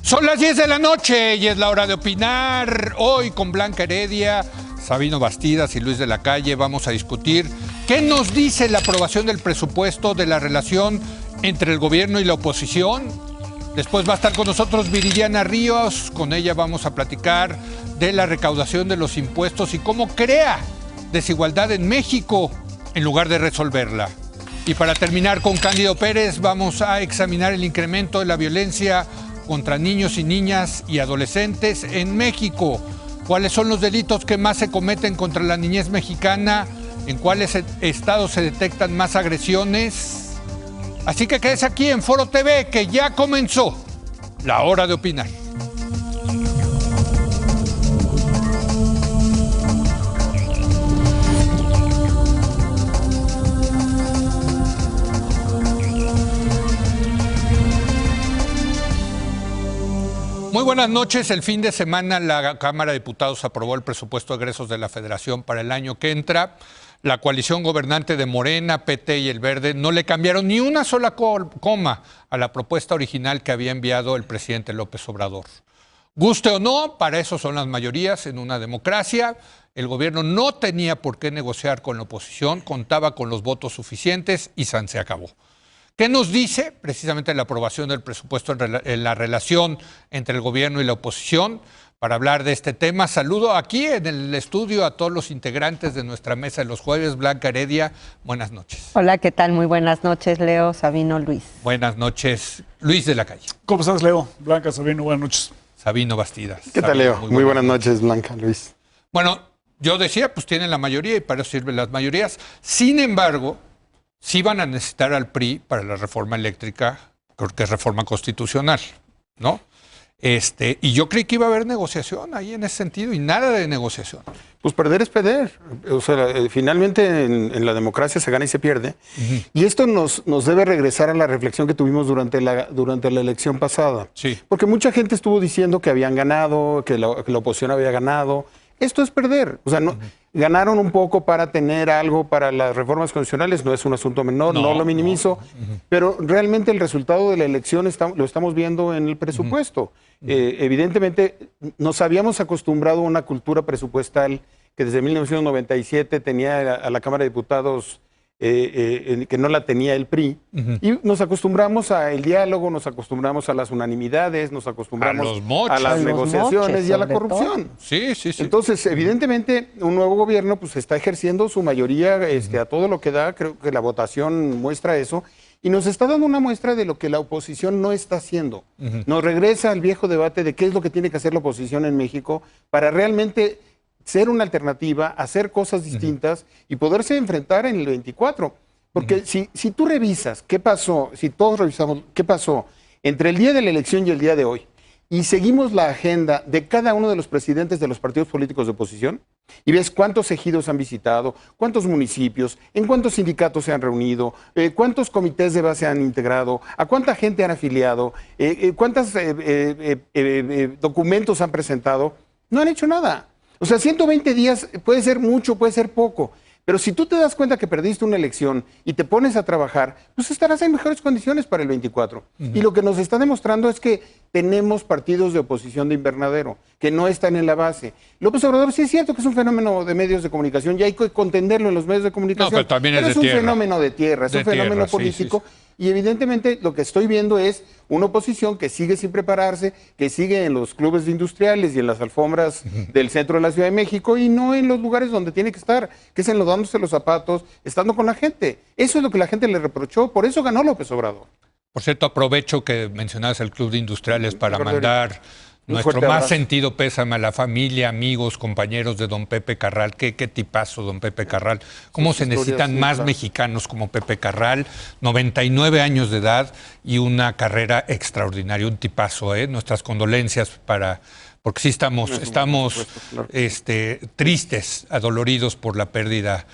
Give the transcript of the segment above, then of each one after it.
Son las 10 de la noche y es la hora de opinar. Hoy con Blanca Heredia, Sabino Bastidas y Luis de la Calle vamos a discutir qué nos dice la aprobación del presupuesto de la relación entre el gobierno y la oposición. Después va a estar con nosotros Viridiana Ríos. Con ella vamos a platicar de la recaudación de los impuestos y cómo crea desigualdad en México en lugar de resolverla. Y para terminar con Cándido Pérez vamos a examinar el incremento de la violencia contra niños y niñas y adolescentes en México. ¿Cuáles son los delitos que más se cometen contra la niñez mexicana? ¿En cuáles estados se detectan más agresiones? Así que quédese aquí en Foro TV, que ya comenzó la hora de opinar. Muy buenas noches. El fin de semana la Cámara de Diputados aprobó el presupuesto de egresos de la Federación para el año que entra. La coalición gobernante de Morena, PT y El Verde no le cambiaron ni una sola coma a la propuesta original que había enviado el presidente López Obrador. Guste o no, para eso son las mayorías en una democracia. El gobierno no tenía por qué negociar con la oposición, contaba con los votos suficientes y se acabó. ¿Qué nos dice precisamente la aprobación del presupuesto en la relación entre el gobierno y la oposición? Para hablar de este tema, saludo aquí en el estudio a todos los integrantes de nuestra mesa de los jueves. Blanca Heredia, buenas noches. Hola, ¿qué tal? Muy buenas noches, Leo, Sabino, Luis. Buenas noches, Luis de la Calle. ¿Cómo estás, Leo? Blanca, Sabino, buenas noches. Sabino Bastidas. ¿Qué tal, Leo? Muy buenas noches, Blanca, Luis. Bueno, yo decía, pues tienen la mayoría y para eso sirven las mayorías. Sin embargo, sí van a necesitar al PRI para la reforma eléctrica, porque es reforma constitucional, ¿no? Y yo creí que iba a haber negociación ahí en ese sentido y nada de negociación. Pues perder es perder. O sea, finalmente en la democracia se gana y se pierde. Y esto nos debe regresar a la reflexión que tuvimos durante la elección pasada. Sí. Porque mucha gente estuvo diciendo que habían ganado, que la oposición había ganado. Esto es perder. O sea, no, ganaron un poco para tener algo para las reformas constitucionales, no es un asunto menor, no lo minimizo, pero realmente el resultado de la elección lo estamos viendo en el presupuesto. Evidentemente, nos habíamos acostumbrado a una cultura presupuestal que desde 1997 tenía a la Cámara de Diputados que no la tenía el PRI, y nos acostumbramos al diálogo, nos acostumbramos a las unanimidades, nos acostumbramos a las negociaciones y a la corrupción. Sí. Entonces, evidentemente, un nuevo gobierno pues está ejerciendo su mayoría a todo lo que da. Creo que la votación muestra eso, y nos está dando una muestra de lo que la oposición no está haciendo. Nos regresa al viejo debate de qué es lo que tiene que hacer la oposición en México para realmente ser una alternativa, hacer cosas distintas y poderse enfrentar en el 24. Porque si tú revisas qué pasó, si todos revisamos qué pasó entre el día de la elección y el día de hoy, y seguimos la agenda de cada uno de los presidentes de los partidos políticos de oposición, y ves cuántos ejidos han visitado, cuántos municipios, en cuántos sindicatos se han reunido, cuántos comités de base han integrado, a cuánta gente han afiliado, cuántos documentos han presentado, no han hecho nada. O sea, 120 días puede ser mucho, puede ser poco, pero si tú te das cuenta que perdiste una elección y te pones a trabajar, pues estarás en mejores condiciones para el 24. Y lo que nos está demostrando es que tenemos partidos de oposición de invernadero, que no están en la base. López Obrador sí es cierto que es un fenómeno de medios de comunicación y hay que contenderlo en los medios de comunicación, pero también es un fenómeno de tierra, es un fenómeno político. Sí. Y evidentemente lo que estoy viendo es una oposición que sigue sin prepararse, que sigue en los clubes de industriales y en las alfombras del centro de la Ciudad de México y no en los lugares donde tiene que estar, que es enlodándose los zapatos, estando con la gente. Eso es lo que la gente le reprochó, por eso ganó López Obrador. Por cierto, aprovecho que mencionabas el Club de Industriales para mandar nuestro más sentido pésame a la familia, amigos, compañeros de don Pepe Carral. Qué tipazo, don Pepe Carral. ¿Cómo se necesitan más mexicanos como Pepe Carral? 99 años de edad y una carrera extraordinaria, un tipazo, ¿eh? Nuestras condolencias porque sí estamos tristes, adoloridos por la pérdida,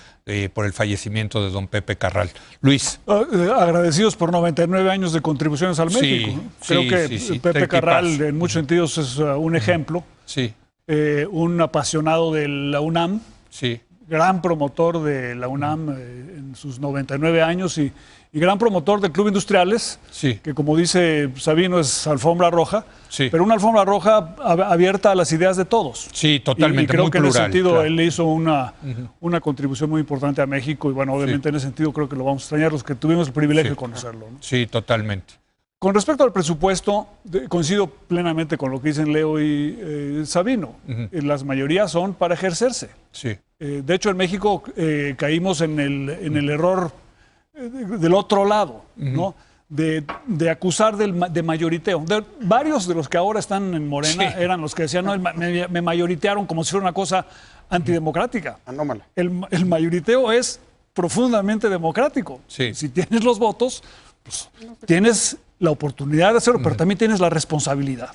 por el fallecimiento de don Pepe Carral. Luis. Agradecidos por 99 años de contribuciones al México, ¿no? Creo que Pepe Carral en muchos sentidos es un ejemplo, un apasionado de la UNAM, gran promotor de la UNAM en sus 99 años y gran promotor del Club Industriales, que como dice Sabino es alfombra roja, pero una alfombra roja abierta a las ideas de todos. Sí, totalmente, y creo muy que plural, en ese sentido claro. él hizo una contribución muy importante a México y bueno, obviamente en ese sentido creo que lo vamos a extrañar los que tuvimos el privilegio de conocerlo, ¿no? Sí, totalmente. Con respecto al presupuesto, coincido plenamente con lo que dicen Leo y Sabino. Las mayorías son para ejercerse. Sí. De hecho, en México caímos en el error del otro lado, ¿no? De acusar de mayoriteo. Varios de los que ahora están en Morena eran los que decían, no, me mayoritearon como si fuera una cosa antidemocrática. Anómala. El mayoriteo es profundamente democrático. Sí. Si tienes los votos, pues, tienes la oportunidad de hacerlo, pero también tienes la responsabilidad.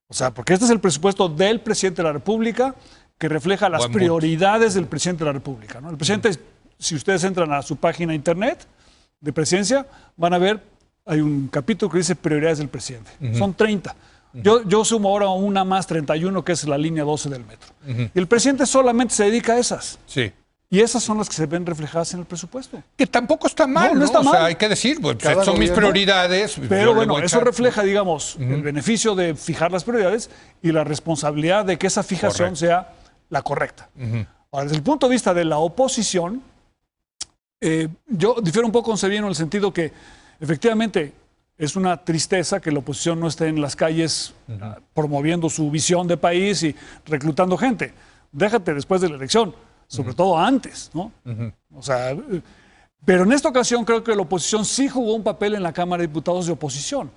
O sea, porque este es el presupuesto del presidente de la República que refleja las prioridades del presidente de la República, ¿no? El presidente, si ustedes entran a su página internet de presidencia, van a ver, hay un capítulo que dice prioridades del presidente. Son 30. Yo sumo ahora una más, 31, que es la línea 12 del metro. Y el presidente solamente se dedica a esas. Sí. Y esas son las que se ven reflejadas en el presupuesto. Que tampoco está mal, no está mal. O sea, hay que decir, pues, son mis prioridades. Pero bueno, eso refleja, digamos, el beneficio de fijar las prioridades y la responsabilidad de que esa fijación sea la correcta. Ahora, desde el punto de vista de la oposición, yo difiero un poco con Sabino en el sentido que efectivamente es una tristeza que la oposición no esté en las calles promoviendo su visión de país y reclutando gente. Déjate después de la elección. Sobre todo antes, ¿no? O sea, pero en esta ocasión creo que la oposición sí jugó un papel en la Cámara de Diputados de oposición,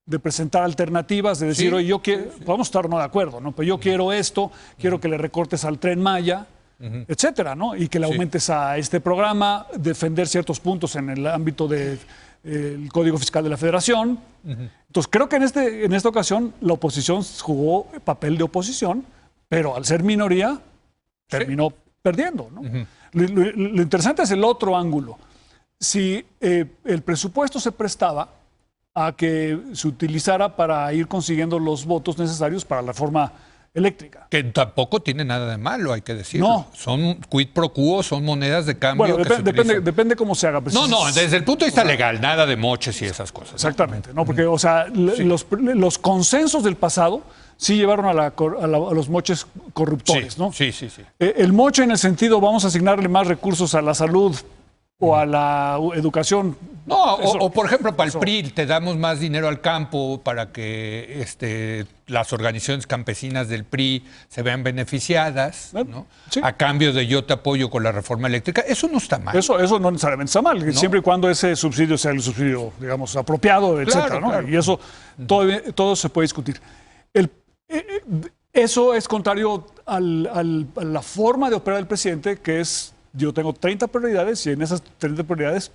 de presentar alternativas, de decir, oye, yo quiero, podemos estar no de acuerdo, ¿no? Pero yo quiero esto, quiero que le recortes al Tren Maya, etcétera, ¿no? Y que le aumentes a este programa, defender ciertos puntos en el ámbito del Código Fiscal de la Federación. Entonces, creo que en esta ocasión la oposición jugó papel de oposición, pero al ser minoría, terminó perdiendo, ¿no? Lo interesante es el otro ángulo. Si el presupuesto se prestaba a que se utilizara para ir consiguiendo los votos necesarios para la reforma eléctrica. Que tampoco tiene nada de malo, hay que decirlo. No. Son quid pro quo, son monedas de cambio. Bueno, depende cómo se haga. No, desde el punto de vista legal, nada de moches y esas cosas. Exactamente, ¿no? Porque, o sea, los consensos del pasado sí llevaron a los moches corruptores, ¿no? Sí. El moche en el sentido, vamos a asignarle más recursos a la salud o a la educación. No, o por ejemplo, para el PRI te damos más dinero al campo para que las organizaciones campesinas del PRI se vean beneficiadas, ¿no? Sí. A cambio de yo te apoyo con la reforma eléctrica. Eso no está mal. Eso no necesariamente está mal, ¿no? Siempre y cuando ese subsidio sea el subsidio, digamos, apropiado, etcétera, ¿no? Claro. Y eso todo se puede discutir. Eso es contrario a la forma de operar del presidente, que es, yo tengo 30 prioridades y en esas 30 prioridades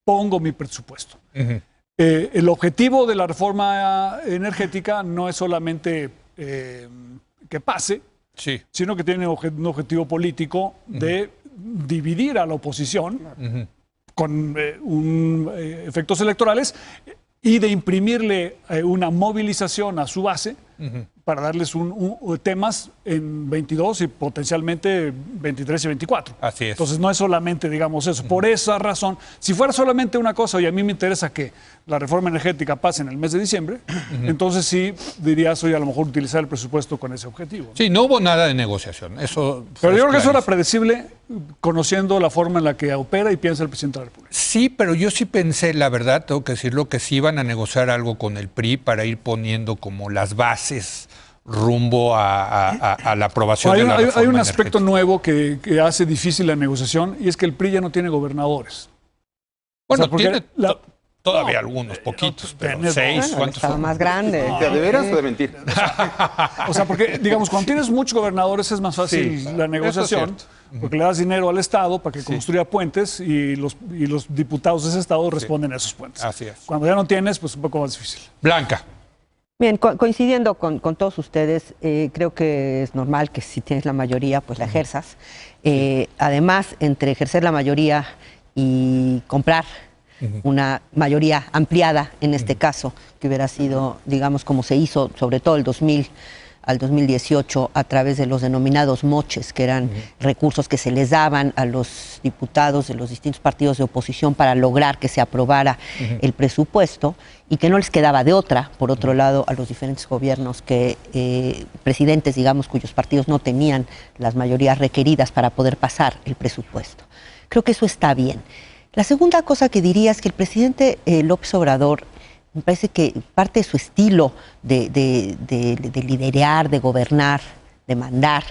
pongo mi presupuesto. El objetivo de la reforma energética no es solamente que pase, sino que tiene un objetivo político de dividir a la oposición con efectos electorales y de imprimirle una movilización a su base para darles temas en 22 y potencialmente 23 y 24. Así es. Entonces no es solamente, digamos, eso. Por esa razón, si fuera solamente una cosa, oye, a mí me interesa que la reforma energética pase en el mes de diciembre, entonces sí dirías, oye, a lo mejor utilizar el presupuesto con ese objetivo, ¿no? Sí, no hubo nada de negociación. Eso pero yo creo que eso era predecible conociendo la forma en la que opera y piensa el presidente de la República. Sí, pero yo sí pensé, la verdad, tengo que decirlo, que sí iban a negociar algo con el PRI para ir poniendo como las bases rumbo a la aprobación de la reforma Hay un aspecto energética nuevo que hace difícil la negociación y es que el PRI ya no tiene gobernadores. Bueno, o sea, tiene todavía algunos, poquitos, pero 6, ¿cuántos son? Más grande. ¿De veras o de mentir? O sea, porque, digamos, cuando tienes muchos gobernadores es más fácil la negociación, porque le das dinero al Estado para que construya puentes y los diputados de ese Estado responden a esos puentes. Así es. Cuando ya no tienes, pues un poco más difícil. Blanca. Bien, coincidiendo con todos ustedes, creo que es normal que si tienes la mayoría, pues la ejerzas. Además, entre ejercer la mayoría y comprar una mayoría ampliada, en este caso, que hubiera sido, digamos, como se hizo, sobre todo el 2000 al 2018 a través de los denominados moches, que eran recursos que se les daban a los diputados de los distintos partidos de oposición para lograr que se aprobara el presupuesto, y que no les quedaba de otra, por otro lado, a los diferentes gobiernos presidentes, digamos, cuyos partidos no tenían las mayorías requeridas para poder pasar el presupuesto. Creo que eso está bien. La segunda cosa que diría es que el presidente López Obrador, me parece que parte de su estilo de liderar, de gobernar, de mandar,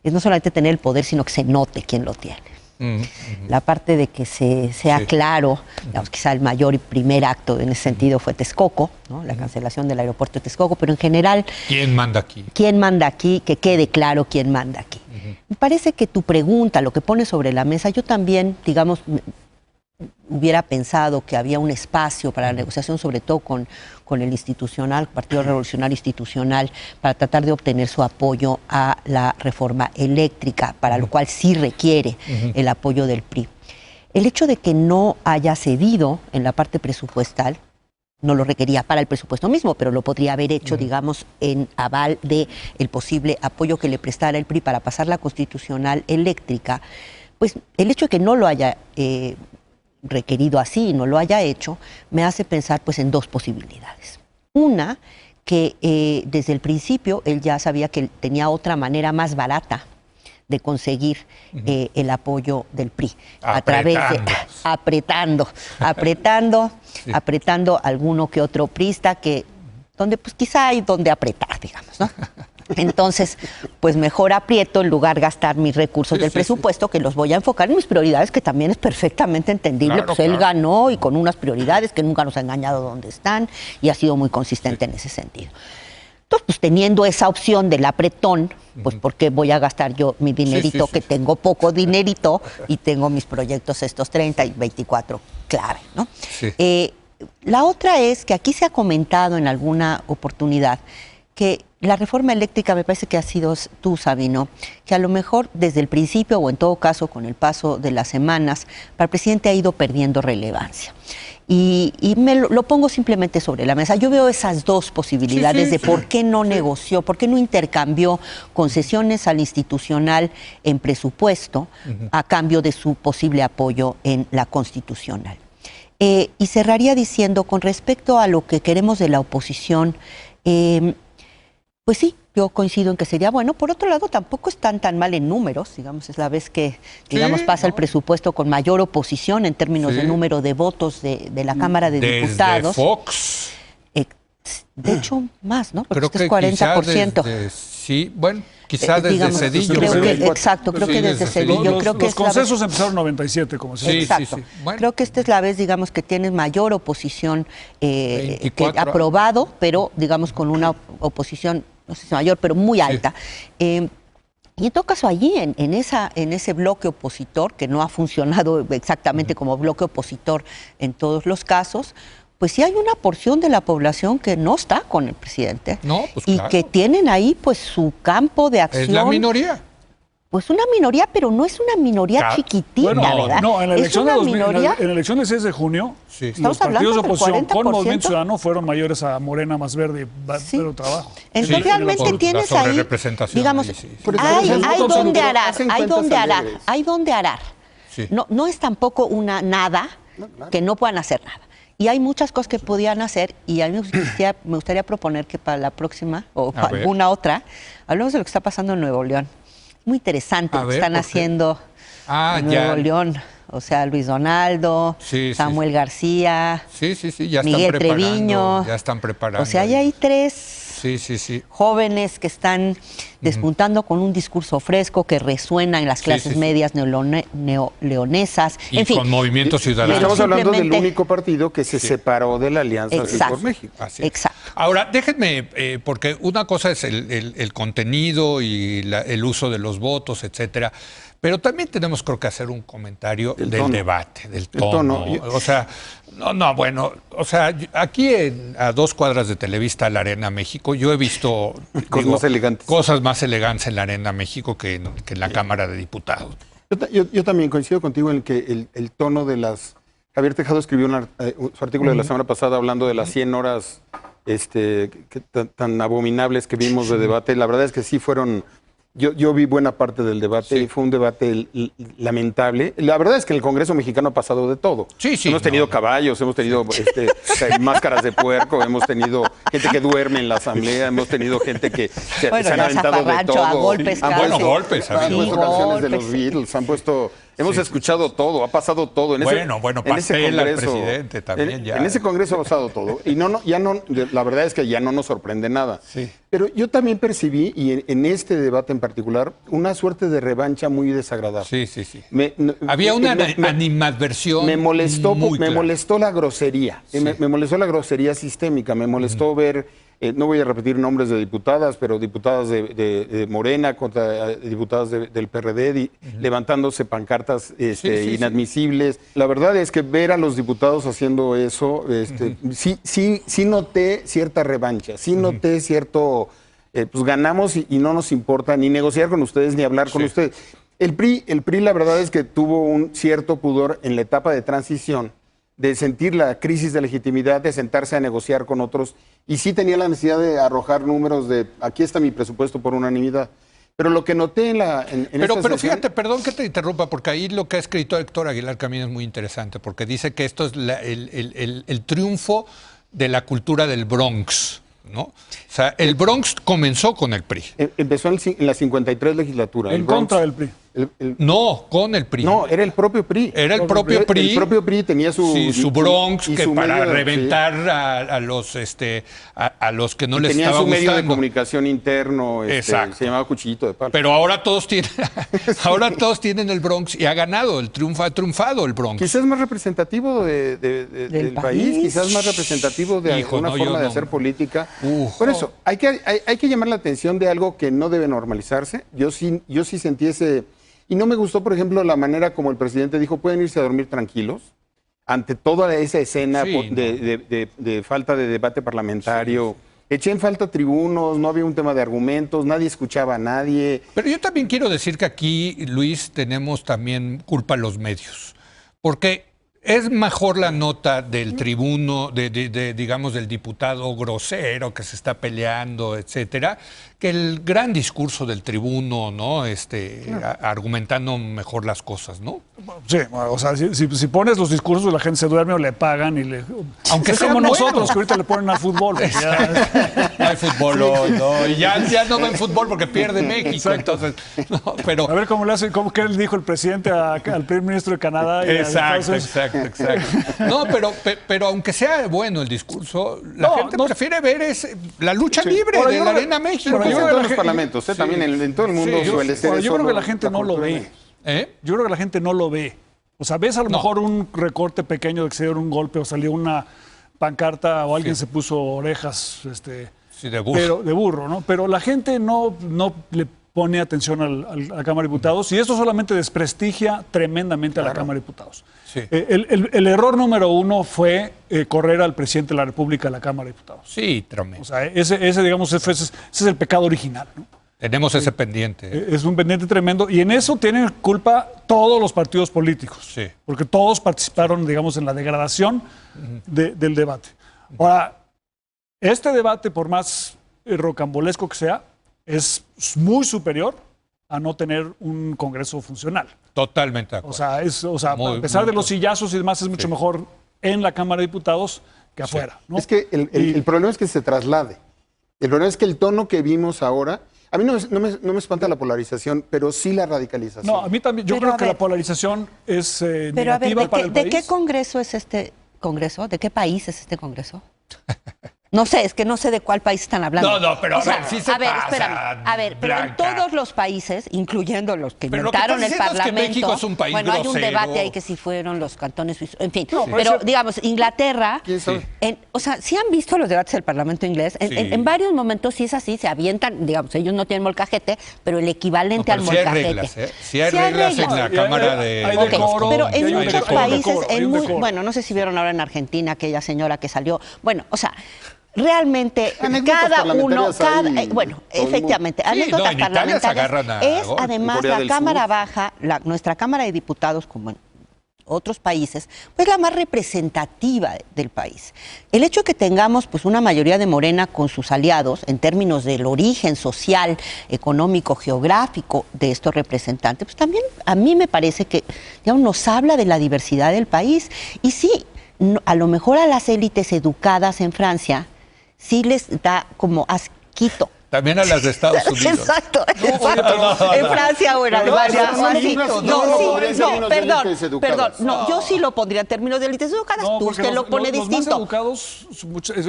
es no solamente tener el poder, sino que se note quién lo tiene. La parte de que sea claro, digamos, quizá el mayor y primer acto en ese sentido fue Texcoco, ¿no? La cancelación del aeropuerto de Texcoco, pero en general... ¿Quién manda aquí? ¿Quién manda aquí? Que quede claro quién manda aquí. Me parece que tu pregunta, lo que pones sobre la mesa, yo también, digamos, hubiera pensado que había un espacio para la negociación, sobre todo con el institucional, Partido Revolucionario Institucional, para tratar de obtener su apoyo a la reforma eléctrica, para lo cual sí requiere el apoyo del PRI. El hecho de que no haya cedido en la parte presupuestal, no lo requería para el presupuesto mismo, pero lo podría haber hecho, digamos, en aval de el posible apoyo que le prestara el PRI para pasar la constitucional eléctrica, pues el hecho de que no lo haya requerido así y no lo haya hecho, me hace pensar pues en dos posibilidades. Una, que desde el principio él ya sabía que tenía otra manera más barata de conseguir el apoyo del PRI, a través de apretando alguno que otro priista, donde pues quizá hay donde apretar, digamos, ¿no? Entonces, pues mejor aprieto en lugar de gastar mis recursos del presupuesto, que los voy a enfocar en mis prioridades, que también es perfectamente entendible. Claro, pues él ganó y con unas prioridades que nunca nos ha engañado dónde están, y ha sido muy consistente en ese sentido. Entonces, pues teniendo esa opción del apretón, pues ¿por qué voy a gastar yo mi dinerito, que tengo poco dinerito y tengo mis proyectos estos 30 y 24 clave, ¿no? La otra es que aquí se ha comentado en alguna oportunidad que la reforma eléctrica, me parece que has sido tú, Sabino, que a lo mejor desde el principio o en todo caso con el paso de las semanas, para el presidente ha ido perdiendo relevancia. Y lo pongo simplemente sobre la mesa. Yo veo esas dos posibilidades de por qué no negoció, por qué no intercambió concesiones al institucional en presupuesto a cambio de su posible apoyo en la constitucional. Y cerraría diciendo, con respecto a lo que queremos de la oposición, pues sí, yo coincido en que sería bueno. Por otro lado, tampoco están tan mal en números, digamos, es la vez que, digamos, pasa el presupuesto con mayor oposición en términos de número de votos de la Cámara de Diputados. Desde Fox. De hecho, más, ¿no? Porque creo este es 40%. Sí, bueno, quizás desde digamos, Cedillo. Exacto, creo que desde Cedillo. Los consensos empezaron en 97, como se dice. Exacto. Bueno. Creo que esta es la vez, digamos, que tienes mayor oposición que aprobado, pero, digamos, con una oposición, no sé si mayor, pero muy alta. Y en todo caso, allí, en ese bloque opositor, que no ha funcionado exactamente como bloque opositor en todos los casos, pues sí hay una porción de la población que no está con el presidente. No, pues y que tienen ahí pues su campo de acción. Es la minoría. Pues una minoría, pero no es una minoría chiquitita, ¿verdad? No, en la elección es una de minoría. En la elección del 6 de junio, los partidos de oposición con Movimiento Ciudadano fueron mayores a Morena, Más Verde y Verde Trabajo. Entonces realmente tienes ahí, digamos, hay donde arar. No es tampoco una nada que no puedan hacer nada. Y hay muchas cosas que podían hacer, y a mí me gustaría proponer que para la próxima o para alguna otra, hablemos de lo que está pasando en Nuevo León. Muy interesante lo que están haciendo en Nuevo León. O sea, Luis Donaldo, Samuel García, ya Miguel Treviño. Ya están preparando. O sea, ya hay tres jóvenes que están despuntando con un discurso fresco que resuena en las clases medias neoleonesas. Y en fin, con Movimiento Ciudadano. Estamos hablando del único partido que se separó de la Alianza Sí por México. Exacto. Ahora, déjenme, porque una cosa es el contenido y el uso de los votos, etcétera. Pero también tenemos, creo que, hacer un comentario del debate, del tono. O sea, bueno, o sea, aquí a 2 cuadras de Televista, la Arena México, yo he visto cosas más elegantes en la Arena México que en la Cámara de Diputados. Yo también coincido contigo en que el tono de las... Javier Tejado escribió su artículo de la semana pasada hablando de las 100 horas tan abominables que vimos de debate. La verdad es que sí fueron... Yo vi buena parte del debate y fue un debate lamentable. La verdad es que en el Congreso mexicano ha pasado de todo. Hemos tenido caballos, hemos tenido máscaras de puerco, hemos tenido gente que duerme en la asamblea, hemos tenido gente que se han aventado de todo. A golpes, han puesto canciones de los sí. Beatles, hemos escuchado todo, ha pasado todo. Pastela al presidente también ya. En ese Congreso ha pasado todo. Y la verdad es que ya no nos sorprende nada. Sí. Pero yo también percibí, y en este debate en particular, una suerte de revancha muy desagradable. Sí. Había una animadversión. Me molestó la grosería. Sí. Me molestó la grosería sistémica. Me molestó ver, no voy a repetir nombres de diputadas, pero diputadas de Morena contra diputadas del PRD levantándose pancartas inadmisibles. La verdad es que ver a los diputados haciendo eso, sí noté cierta revancha, sí noté cierto, pues ganamos y no nos importa ni negociar con ustedes ni hablar con ustedes. El PRI, la verdad es que tuvo un cierto pudor en la etapa de transición, de sentir la crisis de legitimidad, de sentarse a negociar con otros, y sí tenía la necesidad de arrojar números de aquí está mi presupuesto por unanimidad. Pero lo que noté Pero fíjate, perdón que te interrumpa, porque ahí lo que ha escrito Héctor Aguilar Camín es muy interesante, porque dice que esto es el triunfo de la cultura del Bronx, ¿no? O sea, el Bronx comenzó con el PRI. Empezó en la 53 legislatura. En contra del PRI. No, con el PRI. No, era el propio PRI. Era el propio PRI. El propio PRI tenía su Bronx, y que su para medio, reventar a los que no les estaba gustando. Tenía su medio de gustando. Comunicación interno, Exacto. Se llamaba Cuchillito de Palo. Pero ahora todos tienen el Bronx y ha ganado, ha triunfado el Bronx. Quizás más representativo del país, quizás más representativo de alguna forma de hacer política. Por eso, hay que llamar la atención de algo que no debe normalizarse. Yo sí sentí ese... Y no me gustó, por ejemplo, la manera como el presidente dijo, pueden irse a dormir tranquilos, ante toda esa escena de falta de debate parlamentario. Eché en falta tribunos, no había un tema de argumentos, nadie escuchaba a nadie. Pero yo también quiero decir que aquí, Luis, tenemos también culpa los medios, porque es mejor la nota del tribuno, digamos, del diputado grosero que se está peleando, etcétera, que el gran discurso del tribuno, ¿no? Argumentando mejor las cosas, ¿no? Sí, o sea, si pones los discursos, la gente se duerme o le pagan y le... Aunque es sea como bueno. nosotros, que ahorita le ponen al fútbol. No hay fútbol hoy, ¿no? Y ya no ven fútbol porque pierde México. Entonces, no, pero... A ver cómo le hace, ¿qué le dijo el presidente al primer ministro de Canadá? Exacto. No, pero aunque sea bueno el discurso, la gente prefiere ver la lucha libre de la Arena México. En todos los parlamentos, también en todo el mundo suele ser eso. Yo creo que la gente no lo ve. Yo creo que la gente no lo ve. O sea, ves a lo mejor un recorte pequeño de que se dio un golpe o salió una pancarta o alguien se puso orejas de burro. Pero, de burro, ¿no? Pero la gente no le pone atención a la Cámara de Diputados y esto solamente desprestigia tremendamente a la Cámara de Diputados. Sí. El error número uno fue correr al presidente de la República de la Cámara de Diputados. Sí, tremendo. O sea, ese es el pecado original, ¿no? Tenemos ese pendiente. Es un pendiente tremendo y en eso tienen culpa todos los partidos políticos. Sí. Porque todos participaron, digamos, en la degradación del debate. Ahora, este debate, por más rocambolesco que sea, es muy superior a no tener un Congreso funcional. Totalmente de acuerdo. A pesar de los sillazos y demás, es mucho mejor en la Cámara de Diputados que afuera, ¿no? Es que el problema es que se traslade. El problema es que el tono que vimos ahora, a mí no me espanta la polarización, pero sí la radicalización. No, a mí también. Yo creo que la polarización es negativa para el país. ¿De qué Congreso es este Congreso? ¿De qué país es este Congreso? No sé, es que no sé de cuál país están hablando. No, pero sí se pasa, espérame. A ver, pero en Blanca. todos los países, incluyendo los que Pero lo que inventaron estás el diciendo es que Parlamento. México es un país bueno, hay un grosero. debate ahí que si fueron los cantones suizos, en fin. No, pero digamos, Inglaterra, ¿Quién sabe? o sea, sí han visto los debates del Parlamento inglés. En varios momentos sí es así, se avientan, digamos, ellos no tienen molcajete, pero el equivalente al Sí hay molcajete. reglas, ¿eh? Sí hay reglas en la Cámara de... hay Ok, decoro, pero y hay en un muchos decoro, países, hay un decoro. bueno, no sé si vieron ahora en Argentina aquella señora que salió. Bueno, o sea, realmente Anécdotas cada uno, parlamentarias hay bueno, todo el mundo. efectivamente, Sí, anécdotas en Italia se parlamentarias agarran a es golpes. además Corea la del Cámara Sur. Baja, nuestra Cámara de Diputados, como otros países, pues la más representativa del país. El hecho de que tengamos pues una mayoría de Morena con sus aliados en términos del origen social, económico, geográfico de estos representantes, pues también a mí me parece que digamos, nos habla de la diversidad del país. Y sí, a lo mejor a las élites educadas en Francia sí les da como asquito. También a las de Estados Unidos. Exacto, exacto. En Francia o en Alemania. Perdón, yo sí lo pondría en términos de élites educadas. Tú usted lo pone distinto. Los más educados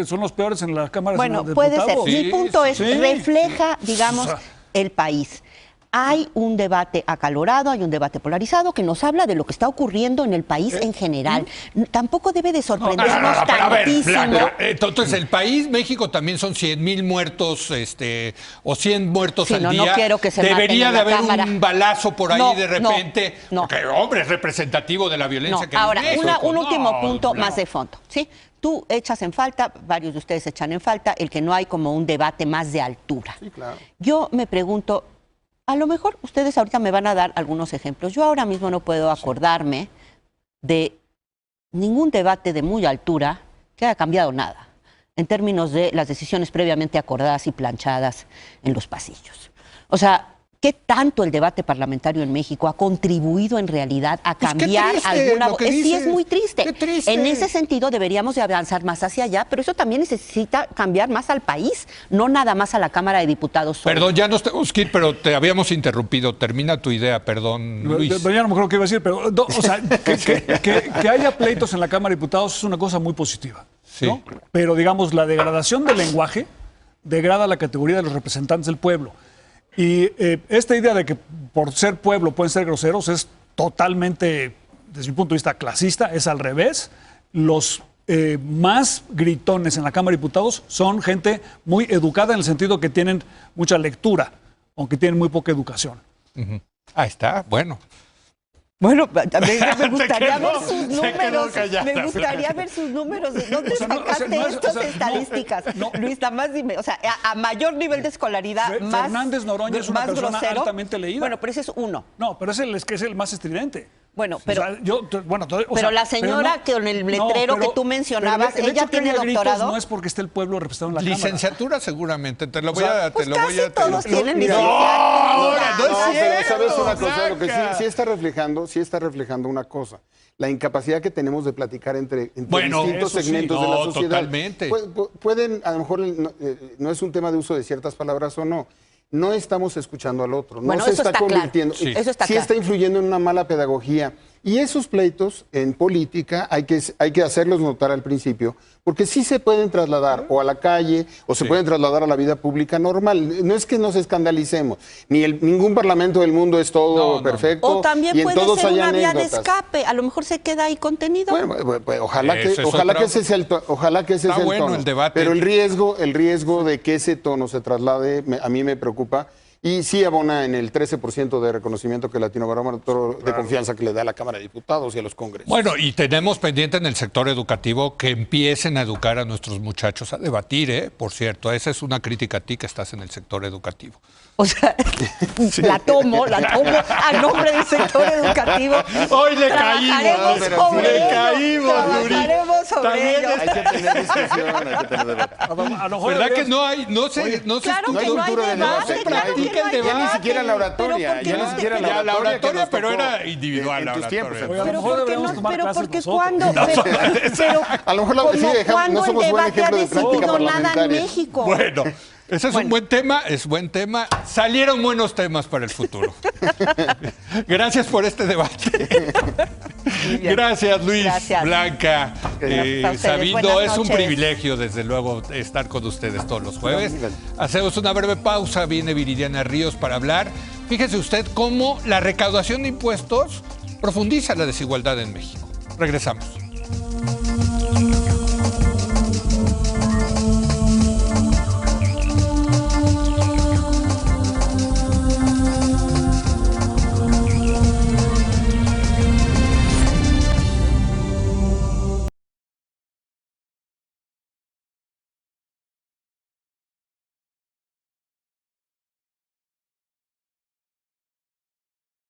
son los peores en la Cámara de Diputados. Bueno, puede ser. Mi punto es, refleja, digamos, el país. Hay un debate acalorado, hay un debate polarizado que nos habla de lo que está ocurriendo en el país en general. Tampoco debe de sorprendernos tantísimo. Entonces, el país, México, también son 100,000 muertos o 100 muertos al día. No quiero que se Debería de haber cámara. un balazo por ahí de repente. Porque, hombre, es representativo de la violencia que hay en México. Ahora, un último punto más de fondo, ¿sí? Tú echas en falta, varios de ustedes echan en falta, el que no hay como un debate más de altura. Sí, claro. Yo me pregunto, a lo mejor ustedes ahorita me van a dar algunos ejemplos. Yo ahora mismo no puedo acordarme de ningún debate de muy altura que haya cambiado nada en términos de las decisiones previamente acordadas y planchadas en los pasillos. O sea, ¿qué tanto el debate parlamentario en México ha contribuido en realidad a cambiar alguna... Sí, es muy triste. En ese sentido deberíamos de avanzar más hacia allá, pero eso también necesita cambiar más al país, no nada más a la Cámara de Diputados. Perdón, ya nos tenemos que ir, pero te habíamos interrumpido. Termina tu idea, perdón, Luis. Ya no me acuerdo qué iba a decir, pero o sea, que haya pleitos en la Cámara de Diputados es una cosa muy positiva. Sí. ¿No? Pero digamos, la degradación del lenguaje degrada la categoría de los representantes del pueblo. Y esta idea de que por ser pueblo pueden ser groseros es totalmente, desde mi punto de vista, clasista, es al revés. Los más gritones en la Cámara de Diputados son gente muy educada en el sentido que tienen mucha lectura, aunque tienen muy poca educación. Ahí está, bueno. Bueno, me gustaría ver sus números. Me gustaría ver sus números. ¿De dónde sacaste estas estadísticas? Luis, nada más dime. O sea, a mayor nivel de escolaridad, más Fernández Noroña es una persona grosero, altamente leída. Bueno, pero ese es uno. No, pero es el más estridente. Bueno, pero, o sea, la señora con el letrero que tú mencionabas, ella tiene doctorado. No es porque esté el pueblo representado en la Cámara. Licenciatura seguramente, te lo voy a... Todos tienen Mira, licenciatura. pero ¿sabes una cosa? Lo que sí está reflejando una cosa. La incapacidad que tenemos de platicar entre distintos segmentos de la sociedad. Totalmente. Pueden, a lo mejor no es un tema de uso de ciertas palabras o no. No estamos escuchando al otro, no se está convirtiendo, claro. Eso está está influyendo en una mala pedagogía. Y esos pleitos en política hay que hacerlos notar al principio, porque sí se pueden trasladar o a la calle o se pueden trasladar a la vida pública normal. No es que nos escandalicemos, ningún parlamento del mundo es todo perfecto. O también y en puede todos ser hay una vía de anécdotas. escape, a lo mejor se queda ahí contenido. Bueno, pues, ojalá que ese sea el tono. El debate. Pero el riesgo de que ese tono se traslade a mí me preocupa. Y sí abona en el 13% de reconocimiento que el Latinobarómetro de confianza que le da a la Cámara de Diputados y a los congresos. Bueno, y tenemos pendiente en el sector educativo que empiecen a educar a nuestros muchachos a debatir, por cierto. Esa es una crítica a ti que estás en el sector educativo. O sea, la tomo a nombre del sector educativo. Hoy le caímos, Trabajaremos sobre ello. Hay que tener discusión, hay que tener debate. ¿Verdad que no hay, no se Claro que no hay cultura de debate, debate, claro que no hay ya ni debate. siquiera la oratoria, Pero ¿por qué la oratoria, que nos pero tocó era individual la en tus tiempos. oratoria. Oye, a lo mejor deberíamos tomar clases porque nosotros. cuando A lo mejor no somos buen ejemplo de práctica nada en parlamentaria. México. Bueno, ese es un buen tema, Salieron buenos temas para el futuro. Gracias por este debate. Gracias, Luis, Gracias. Blanca, Sabino. Buenas Es un noches. privilegio, desde luego, estar con ustedes todos los jueves. Hacemos una breve pausa, viene Viridiana Ríos para hablar. Fíjese usted cómo la recaudación de impuestos profundiza la desigualdad en México. Regresamos.